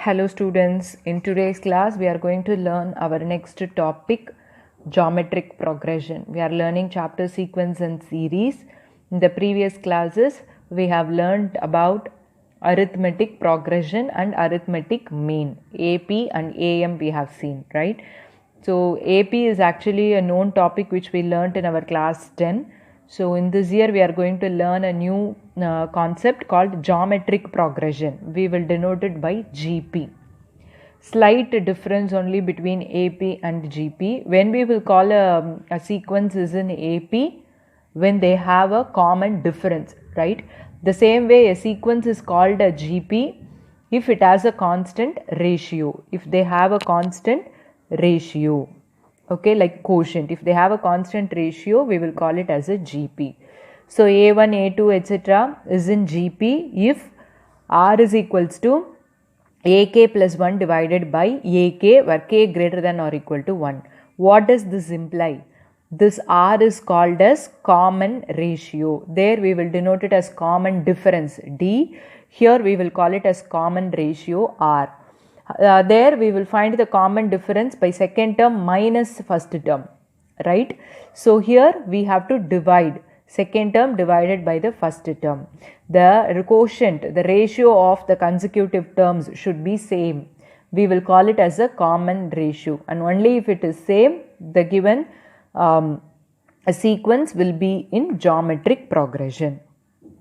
Hello students, in today's class we are going to learn our next topic, geometric progression. We are learning chapter sequence and series. In the previous classes we have learned about arithmetic progression and arithmetic mean. AP and AM we have seen, right? So AP is actually a known topic which we learnt in our class 10. So in this year we are going to learn a new concept called geometric progression. We will denote it by GP. Slight difference only between AP and GP. When we will call a sequence is in AP when they have a common difference, right? The same way a sequence is called a GP if it has a constant ratio. If they have a constant ratio, okay, like quotient, if they have a constant ratio we will call it as a GP. So A1, A2 etc. is in GP if R is equals to AK plus 1 divided by AK where K greater than or equal to 1. What does this imply? This R is called as common ratio. There we will denote it as common difference D. Here we will call it as common ratio R. There we will find the common difference by second term minus first term, right? So here we have to divide second term divided by the first term. The quotient, the ratio of the consecutive terms should be same. We will call it as a common ratio, and only if it is same the given a sequence will be in geometric progression.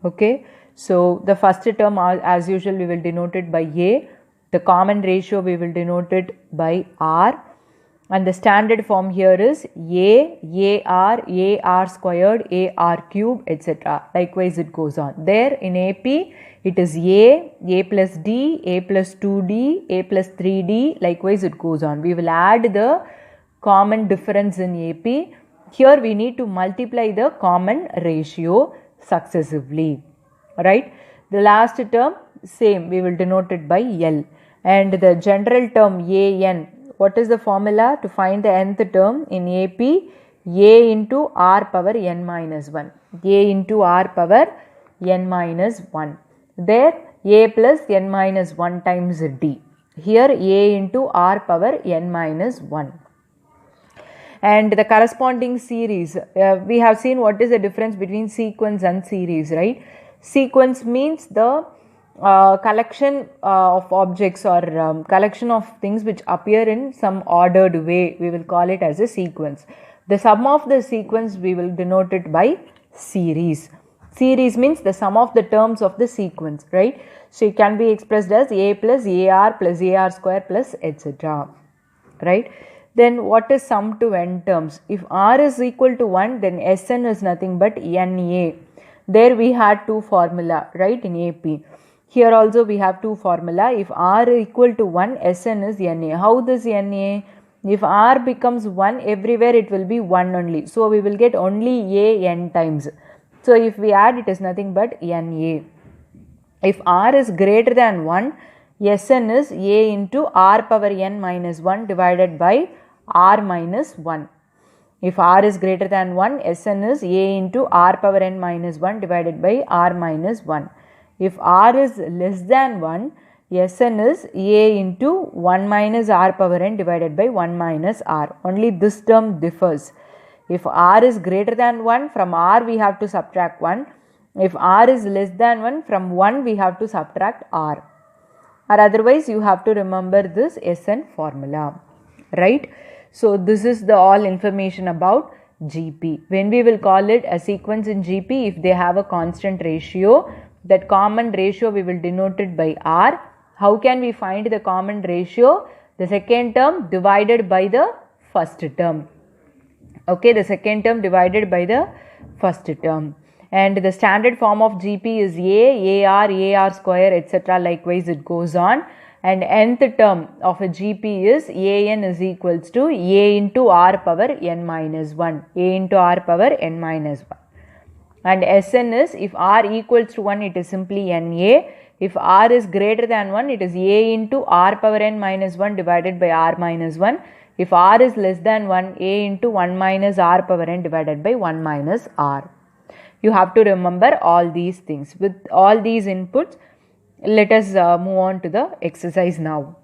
Okay, so the first term as usual we will denote it by A. The common ratio we will denote it by R, and the standard form here is AR squared, AR cube, etc. Likewise it goes on. There in AP it is A plus D, A plus 2D, A plus 3D, likewise it goes on. We will add the common difference in AP. Here we need to multiply the common ratio successively, right? The last term same, we will denote it by L. And the general term AN, what is the formula to find the nth term in AP? A into R power n minus 1. A into R power n minus 1. There A plus n minus 1 times D. Here A into R power n minus 1. And the corresponding series, we have seen what is the difference between sequence and series, right? Sequence means the collection of objects or collection of things which appear in some ordered way. We will call it as a sequence. The sum of the sequence we will denote it by series. Series means the sum of the terms of the sequence, right? So it can be expressed as A plus AR square plus etc. Right? Then what is sum to n terms? If R is equal to 1, then Sn is nothing but NA. There we had two formula, right, in AP. Here also we have two formula. If R equal to 1, Sn is Na. How this Na? If R becomes 1, everywhere it will be 1 only. So we will get only A n times. So if we add, it is nothing but Na. If R is greater than 1, Sn is A into R power n minus 1 divided by R minus 1. If R is greater than 1, Sn is A into R power n minus 1 divided by R minus 1. If R is less than 1, Sn is A into 1 minus R power n divided by 1 minus R. Only this term differs. If R is greater than 1, from R we have to subtract 1. If R is less than 1, from 1 we have to subtract R. Or otherwise you have to remember this Sn formula, right? So this is the all information about GP. When we will call it a sequence in GP, if they have a constant ratio, that common ratio we will denote it by R. How can we find the common ratio? The second term divided by the first term. Okay, the second term divided by the first term. And the standard form of GP is AR square, etc. Likewise it goes on. And nth term of a GP is AN is equals to A into R power n minus 1. A into R power n minus 1. And Sn is, if R equals to 1, it is simply Na. If R is greater than 1, it is A into R power n minus 1 divided by R minus 1. If R is less than 1, A into 1 minus R power n divided by 1 minus R. You have to remember all these things. With all these inputs, Let us move on to the exercise now.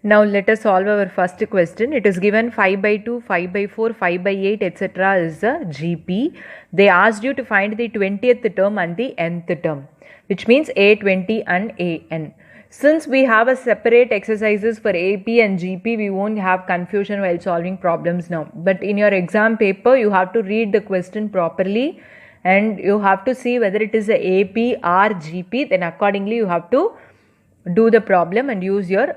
Now let us solve our first question. It is given 5 by 2, 5 by 4, 5 by 8 etc. is a GP. They asked you to find the 20th term and the nth term, which means A20 and AN. Since we have a separate exercises for AP and GP, we won't have confusion while solving problems now. But in your exam paper, you have to read the question properly and you have to see whether it is a AP or GP. Then accordingly you have to do the problem and use your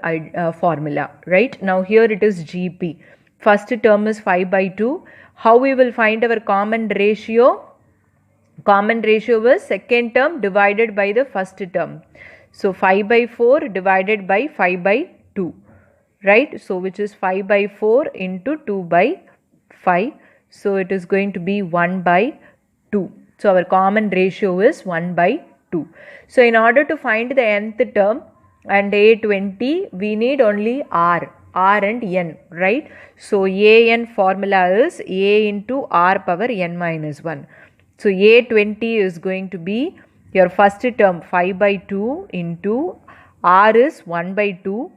formula. Right now here it is GP. First term is 5 by 2. How we will find our common ratio? Common ratio is second term divided by the first term. So 5 by 4 divided by 5 by 2, right? So which is 5 by 4 into 2 by 5. So it is going to be 1 by 2. So our common ratio is 1 by 2. So in order to find the nth term and A20, we need only R and N, right? So AN formula is A into R power N minus 1. So A20 is going to be your first term 5 by 2 into R is 1 by 2,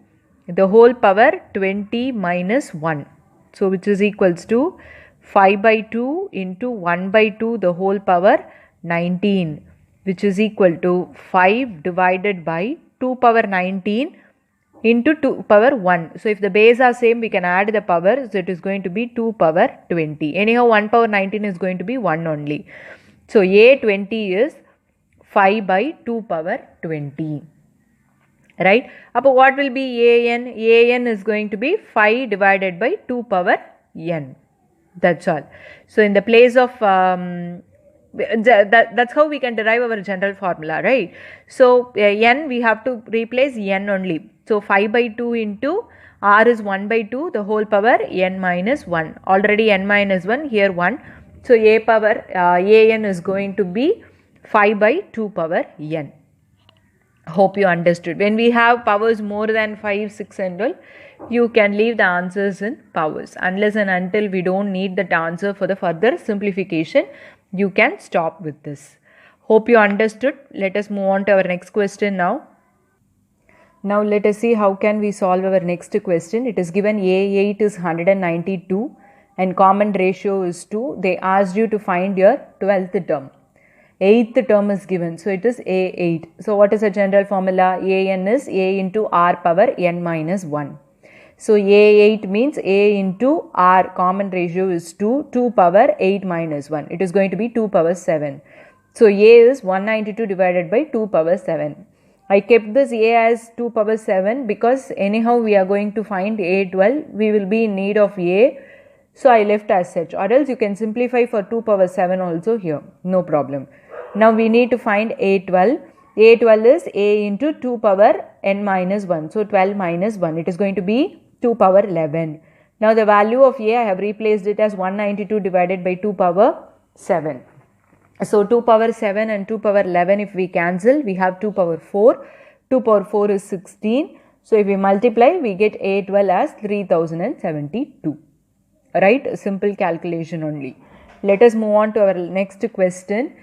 the whole power 20 minus 1. So which is equals to 5 by 2 into 1 by 2 the whole power 19, which is equal to 5 divided by 2 power 19 into 2 power 1. So if the base are same, we can add the power. So it is going to be 2 power 20. Anyhow 1 power 19 is going to be 1 only. So A20 is 5 by 2 power 20. Right? Now what will be AN? AN is going to be 5 divided by 2 power N. That's all. So in the place of that's how we can derive our general formula, right? So N we have to replace N only. So 5 by 2 into R is 1 by 2 the whole power N minus 1. Already N minus 1, here 1. So A power AN is going to be 5 by 2 power N. Hope you understood. When we have powers more than 5, 6 and all, you can leave the answers in powers. Unless and until we don't need that answer for the further simplification, you can stop with this. Hope you understood. Let us move on to our next question now. Now let us see how can we solve our next question. It is given A8 is 192 and common ratio is 2. They asked you to find your 12th term. 8th term is given. So it is A8. So what is the general formula? AN is A into R power N minus 1. So A8 means A into R, common ratio is 2, 2 power 8 minus 1. It is going to be 2 power 7. So A is 192 divided by 2 power 7. I kept this A as 2 power 7 because anyhow we are going to find A12. We will be in need of A. So I left as such. Or else you can simplify for 2 power 7 also here. No problem. Now we need to find A12. A12 is A into 2 power N minus 1. So 12 minus 1. It is going to be 2 power 11. Now the value of A I have replaced it as 192 divided by 2 power 7. So 2 power 7 and 2 power 11 if we cancel, we have 2 power 4. 2 power 4 is 16. So if we multiply, we get A12 as 3072. Right? A simple calculation only. Let us move on to our next question.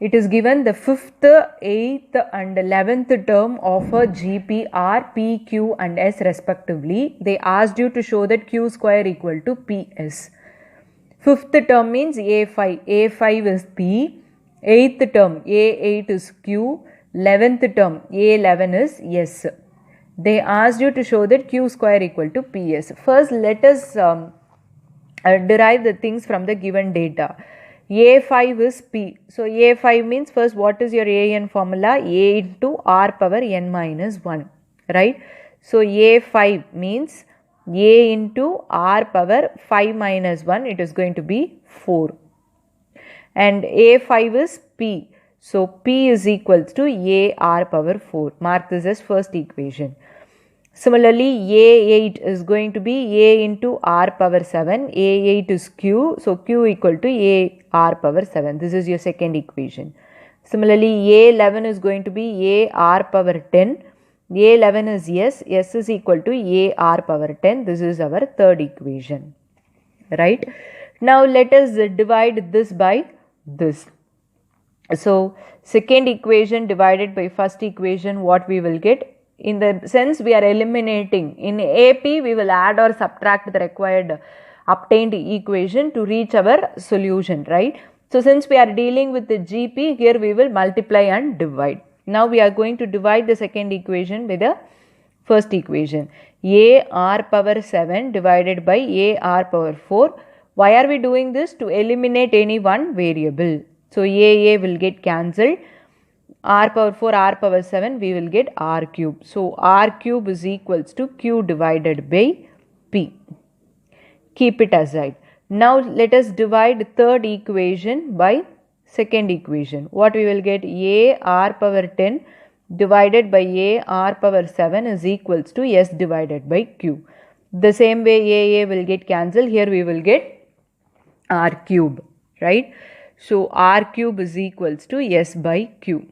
It is given the 5th, 8th and 11th term of a GP are P, Q and S respectively. They asked you to show that Q square equal to PS. 5th term means A5. A5 is P. 8th term A8 is Q. 11th term A11 is S. They asked you to show that Q square equal to PS. First let us derive the things from the given data. A5 is P. So A5 means first what is your AN formula? A into R power N minus 1. Right? So A5 means A into R power 5 minus 1. It is going to be 4. And A5 is P. So P is equals to A R power 4. Mark this as first equation. Similarly, A8 is going to be A into R power 7. A8 is Q. So Q equal to A R power 7. This is your second equation. Similarly, A11 is going to be A R power 10. A11 is S. S is equal to A R power 10. This is our third equation. Right? Now let us divide this by this. So second equation divided by first equation, what we will get? In the sense we are eliminating. In AP we will add or subtract the required obtained equation to reach our solution, right? So since we are dealing with the GP, here we will multiply and divide. Now we are going to divide the second equation with the first equation. A r power 7 divided by A r power 4. Why are we doing this? To eliminate any one variable. So A will get cancelled. R power 4, R power 7, we will get R cube. So R cube is equals to Q divided by P. Keep it aside. Now let us divide third equation by second equation. What we will get? A R power 10 divided by A R power 7 is equals to S divided by Q. The same way A will get cancelled. Here we will get R cube, right? So R cube is equals to S by Q.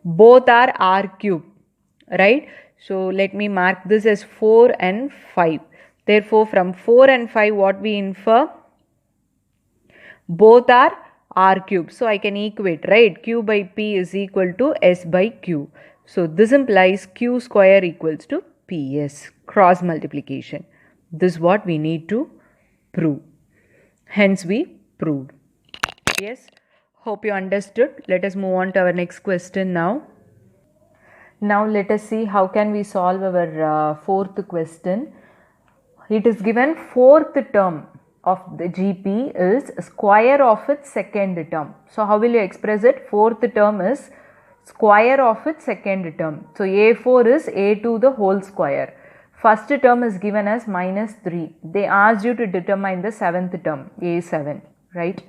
Both are R cube, right? So let me mark this as 4 and 5. Therefore from 4 and 5 what we infer? Both are R cube. So I can equate, right? Q by P is equal to S by Q. So this implies Q square equals to PS, cross multiplication. This is what we need to prove. Hence we proved. Yes. Hope you understood. Let us move on to our next question now. Now let us see how can we solve our fourth question. It is given fourth term of the GP is square of its second term. So how will you express it? Fourth term is square of its second term. So A4 is A2 the whole square. First term is given as minus 3. They asked you to determine the seventh term, A7, right?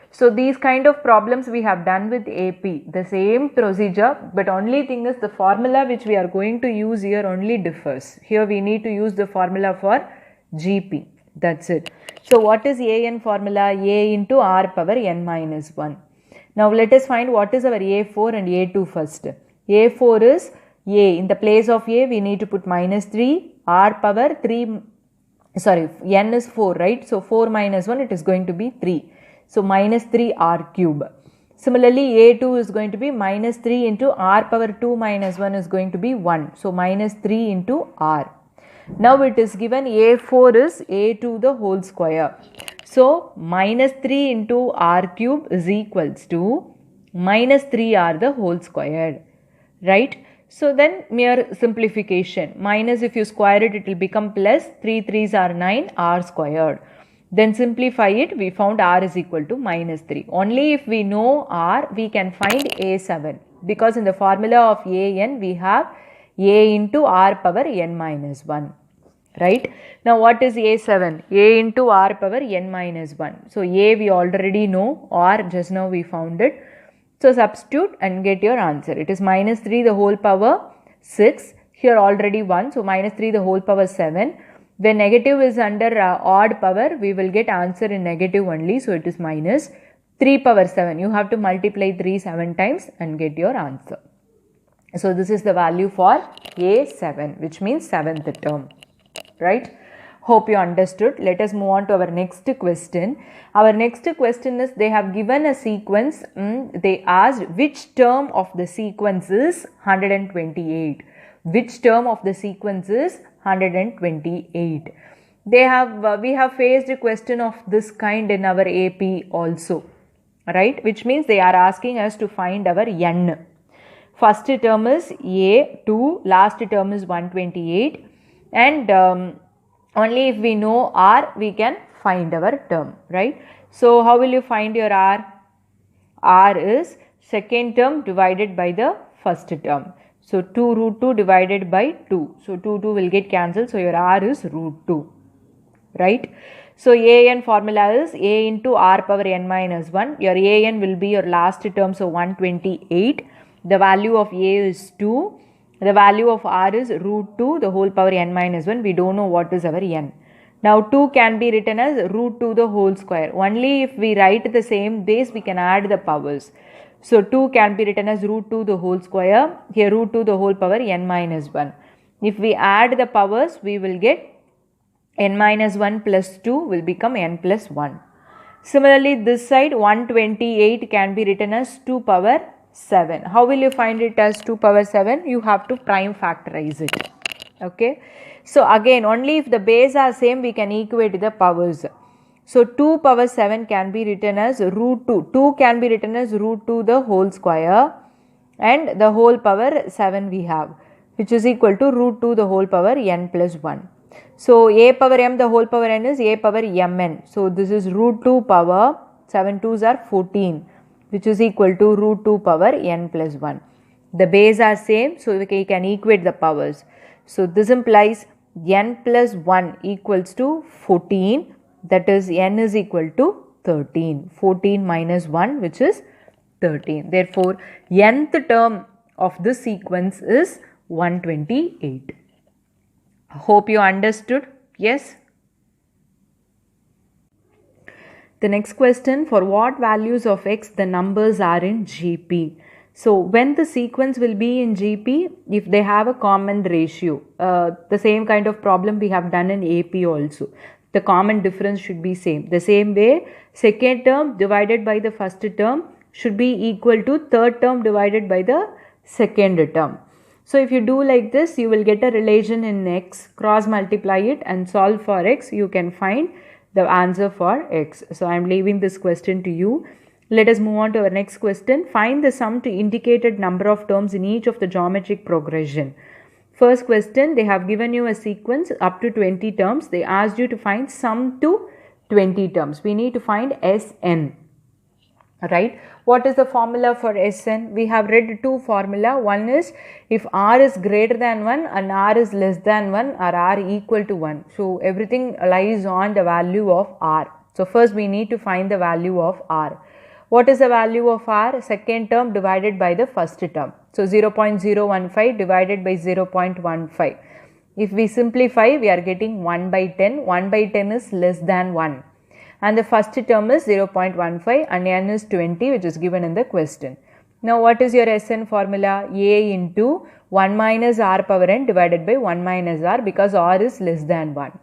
So these kind of problems we have done with AP, the same procedure, but only thing is the formula which we are going to use here only differs. Here we need to use the formula for GP. That's it. So what is AN formula? A into R power n minus 1. Now let us find what is our A4 and A2 first. A4 is A. In the place of A we need to put minus 3. R power 3, sorry, n is 4, right? So 4 minus 1, it is going to be 3. So minus 3 R cube. Similarly A2 is going to be minus 3 into R power 2 minus 1 is going to be 1. So minus 3 into R. Now it is given A4 is A2 the whole square. So minus 3 into R cube is equals to minus 3R the whole square, right? So then mere simplification. Minus, if you square it, it will become plus. 3 3s are 9, R squared. Then simplify it, we found R is equal to minus 3. Only if we know R, we can find A7. Because in the formula of AN, we have A into R power n minus 1. Right? Now what is A7? A into R power n minus 1. So A we already know, R just now we found it. So substitute and get your answer. It is minus 3 the whole power 6. Here already 1. So minus 3 the whole power 7. When negative is under odd power, we will get answer in negative only. So it is minus 3 power 7. You have to multiply 3 7 times and get your answer. So this is the value for A7, which means 7th term. Right? Hope you understood. Let us move on to our next question. Our next question is, they have given a sequence. They asked which term of the sequence is 128. Which term of the sequence is 128. We have faced a question of this kind in our AP also, right? Which means they are asking us to find our n. First term is A2, last term is 128, and only if we know R, we can find our term, right? So how will you find your R? R is second term divided by the first term. So 2 root 2 divided by 2. So 2 will get cancelled. So your R is root 2, right? So AN formula is A into R power n minus 1. Your AN will be your last term, so 128. The value of A is 2. The value of R is root 2 the whole power n minus 1. We don't know what is our n. Now 2 can be written as root 2 the whole square. Only if we write the same base, we can add the powers. So 2 can be written as root 2 the whole square. Here root 2 the whole power n minus 1. If we add the powers, we will get n minus 1 plus 2 will become n plus 1. Similarly, this side 128 can be written as 2 power 7. How will you find it as 2 power 7? You have to prime factorize it. Okay. So again, only if the base are same we can equate the powers. So 2 power 7 can be written as root 2. 2 can be written as root 2 the whole square, and the whole power 7 we have, which is equal to root 2 the whole power n plus 1. So a power m the whole power n is a power mn. So this is root 2 power 7 2s are 14, which is equal to root 2 power n plus 1. The base are same, so we can equate the powers. So this implies n plus 1 equals to 14, that is n is equal to 13. 14 minus 1, which is 13. Therefore, nth term of this sequence is 128. Hope you understood. Yes. The next question, for what values of x the numbers are in GP? So when the sequence will be in GP, if they have a common ratio, the same kind of problem we have done in AP also. The common difference should be same. The same way, second term divided by the first term should be equal to third term divided by the second term. So if you do like this, you will get a relation in x, cross multiply it and solve for x, you can find the answer for x. So I am leaving this question to you. Let us move on to our next question. Find the sum to indicated number of terms in each of the geometric progression. First question, they have given you a sequence up to 20 terms. They asked you to find sum to 20 terms. We need to find Sn. Right? What is the formula for Sn? We have read two formula. One is if r is greater than 1 and r is less than 1 or r equal to 1. So everything lies on the value of r. So first we need to find the value of r. What is the value of r? Second term divided by the first term. So 0.015 divided by 0.15. If we simplify, we are getting 1 by 10. 1 by 10 is less than 1. And the first term is 0.15 and n is 20, which is given in the question. Now what is your Sn formula? A into 1 minus r power n divided by 1 minus r, because r is less than 1.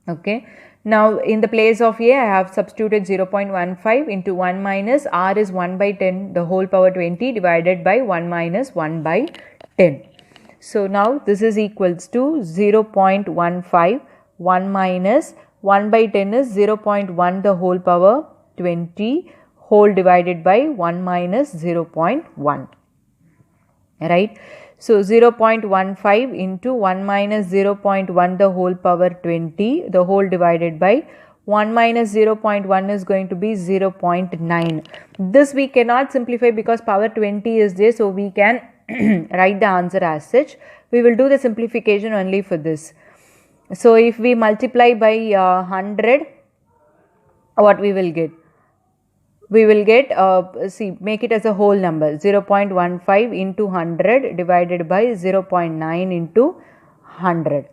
Okay. Now in the place of a, I have substituted 0.15 into 1 minus r is 1 by 10 the whole power 20 divided by 1 minus 1 by 10. So now this is equals to 0.15, 1 minus 1 by 10 is 0.1 the whole power 20 whole divided by 1 minus 0.1. Right. So 0.15 into 1 minus 0.1 the whole power 20 the whole divided by 1 minus 0.1 is going to be 0.9. This we cannot simplify because power 20 is there, so we can write the answer as such. We will do the simplification only for this. So if we multiply by 100, what we will get? We will get, make it as a whole number, 0.15 into 100 divided by 0.9 into 100.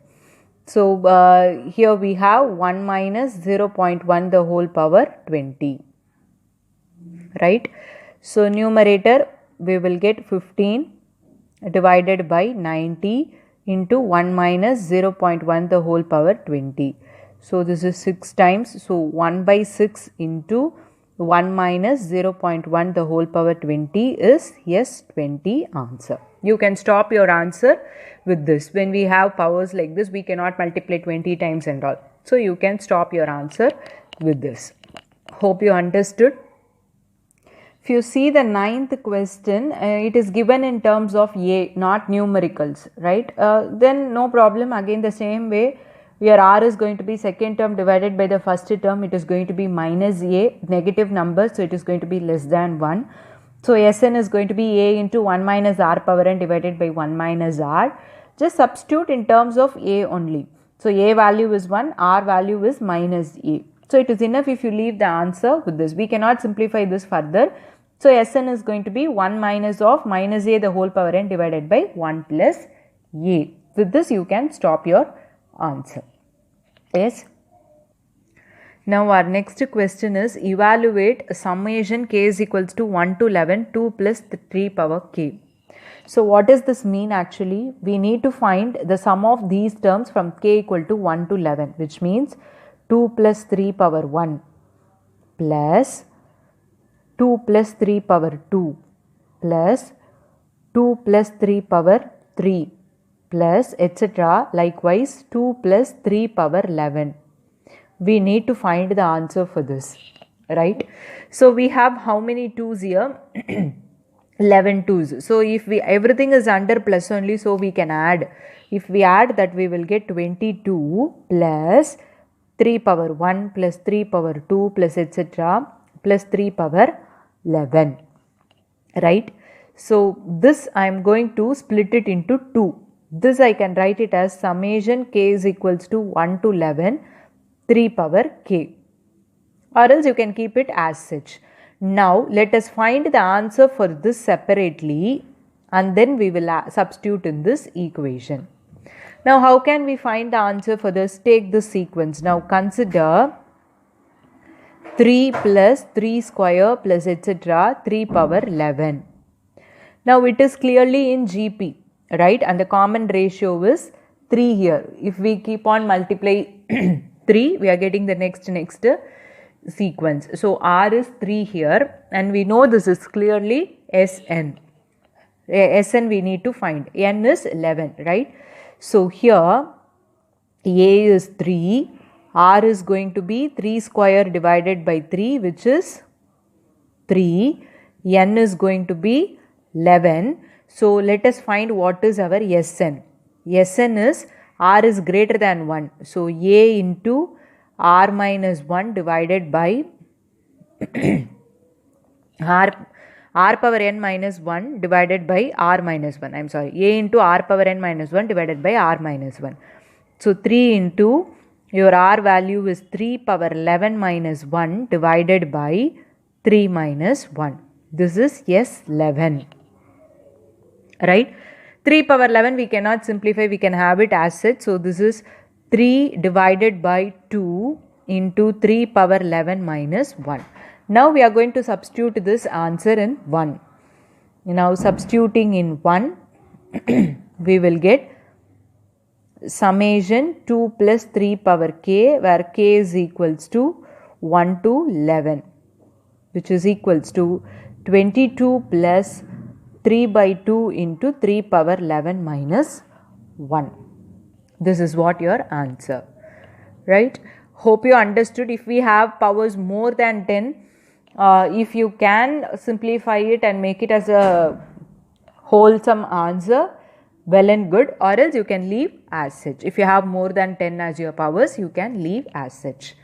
So here we have 1 minus 0.1 the whole power 20. Right. So numerator we will get 15 divided by 90 into 1 minus 0.1 the whole power 20. So this is 6 times. So 1 by 6 into 1 minus 0.1 the whole power 20 is yes 20 answer. You can stop your answer with this. When we have powers like this, we cannot multiply 20 times and all. So you can stop your answer with this. Hope you understood. If you see the ninth question, it is given in terms of A, not numericals, right? Then no problem. Again the same way, where r is going to be second term divided by the first term, it is going to be minus a, negative number, so it is going to be less than 1. So Sn is going to be a into 1 minus r power n divided by 1 minus r. Just substitute in terms of a only. So a value is 1, r value is minus a. So it is enough if you leave the answer with this. We cannot simplify this further. So Sn is going to be 1 minus of minus a the whole power n divided by 1 plus a. With this you can stop your answer. Yes. Now our next question is evaluate a summation k is equals to 1 to 11 2 plus the 3 power k. So what does this mean actually? We need to find the sum of these terms from k equal to 1 to 11, which means 2 plus 3 power 1 plus 2 plus 3 power 2 plus 2 plus 3 power 3 plus etc. Likewise 2 plus 3 power 11. We need to find the answer for this, right? So we have how many 2's here? 11 2's. So if everything is under plus only, so we can add. If we add that, we will get 22 plus 3 power 1 plus 3 power 2 plus etc. plus 3 power 11, right? So this I am going to split it into 2. This I can write it as summation k is equals to 1 to 11 3 power k, or else you can keep it as such. Now let us find the answer for this separately, and then we will substitute in this equation. Now how can we find the answer for this? Take this sequence. Now consider 3 plus 3 square plus etc. 3 power 11. Now it is clearly in GP, right? And the common ratio is 3 here. If we keep on multiply 3, we are getting the next sequence. So R is 3 here, and we know this is clearly Sn. Sn we need to find. N is 11, right? So here A is 3, R is going to be 3 square divided by 3, which is 3. N is going to be 11. So let us find what is our Sn. Sn is R is greater than 1. So A into R minus 1 divided by R power n minus 1 divided by R minus 1. I am sorry. A into R power n minus 1 divided by R minus 1. So 3 into your R value is 3 power 11 minus 1 divided by 3 minus 1. This is S11. Right? 3 power 11 we cannot simplify, we can have it as such. So this is 3 divided by 2 into 3 power 11 minus 1. Now we are going to substitute this answer in 1. Now substituting in 1, we will get summation 2 plus 3 power k, where k is equals to 1 to 11, which is equals to 22 plus 3 by 2 into 3 power 11 minus 1. This is what your answer, right? Hope you understood. If we have powers more than 10, if you can simplify it and make it as a wholesome answer, well and good, or else you can leave as such. If you have more than 10 as your powers, you can leave as such.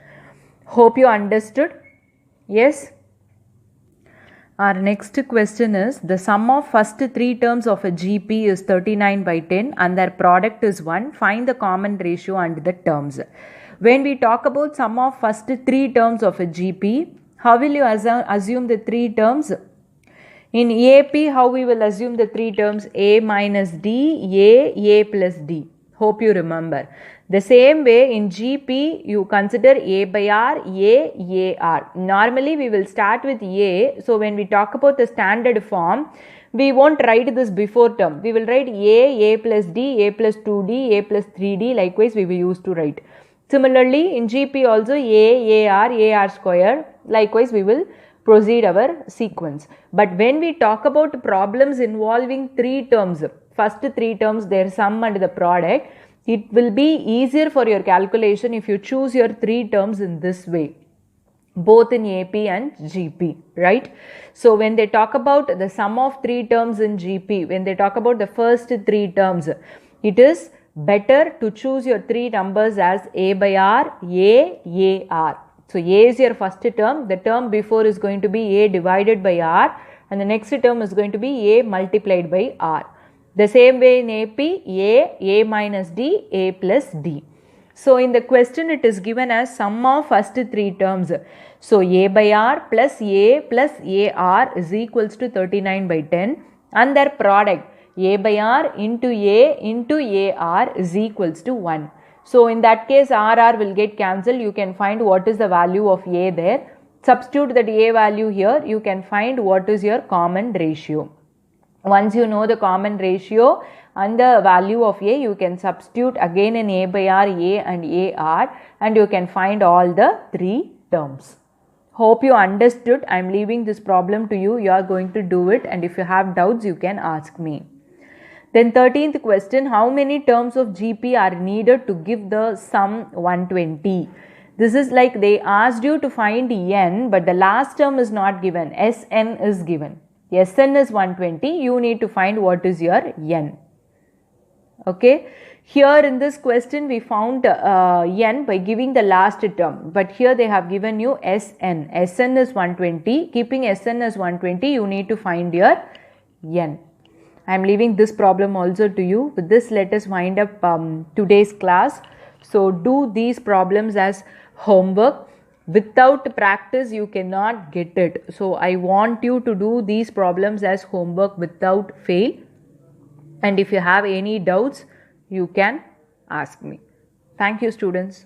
Hope you understood. Yes. Our next question is, the sum of first 3 terms of a GP is 39 by 10 and their product is 1. Find the common ratio and the terms. When we talk about sum of first 3 terms of a GP, how will you assume the 3 terms? In AP, how we will assume the 3 terms? A minus D, A plus D. Hope you remember. The same way in GP, you consider A by R, A, R. Normally, we will start with A. So, when we talk about the standard form, we won't write this before term. We will write A plus D, A plus 2D, A plus 3D. Likewise, we will use to write. Similarly, in GP also A, AR square. Likewise, we will proceed our sequence. But when we talk about problems involving 3 terms, first 3 terms, their sum and the product, it will be easier for your calculation if you choose your 3 terms in this way, both in AP and GP, right? So when they talk about the sum of 3 terms in GP, when they talk about the first 3 terms, it is better to choose your 3 numbers as A by R, A, R. So A is your first term, the term before is going to be A divided by R, and the next term is going to be A multiplied by R. The same way in AP, A minus D, A plus D. So in the question it is given as sum of first 3 terms. So A by R plus AR is equals to 39 by 10, and their product A by R into AR is equals to 1. So in that case RR will get cancelled. You can find what is the value of A there. Substitute that A value here. You can find what is your common ratio. Once you know the common ratio and the value of A, you can substitute again in A by R, A and AR, and you can find all the 3 terms. Hope you understood. I am leaving this problem to you. You are going to do it, and if you have doubts, you can ask me. Then 13th question, how many terms of GP are needed to give the sum 120? This is like they asked you to find n, but the last term is not given. Sn is given. Sn is 120. You need to find what is your n. Okay. Here in this question we found n by giving the last term, but here they have given you Sn. Sn is 120. Keeping Sn as 120, you need to find your n. I am leaving this problem also to you. With this, let us wind up today's class. So do these problems as homework. Without practice, you cannot get it. So I want you to do these problems as homework without fail. And if you have any doubts, you can ask me. Thank you, students.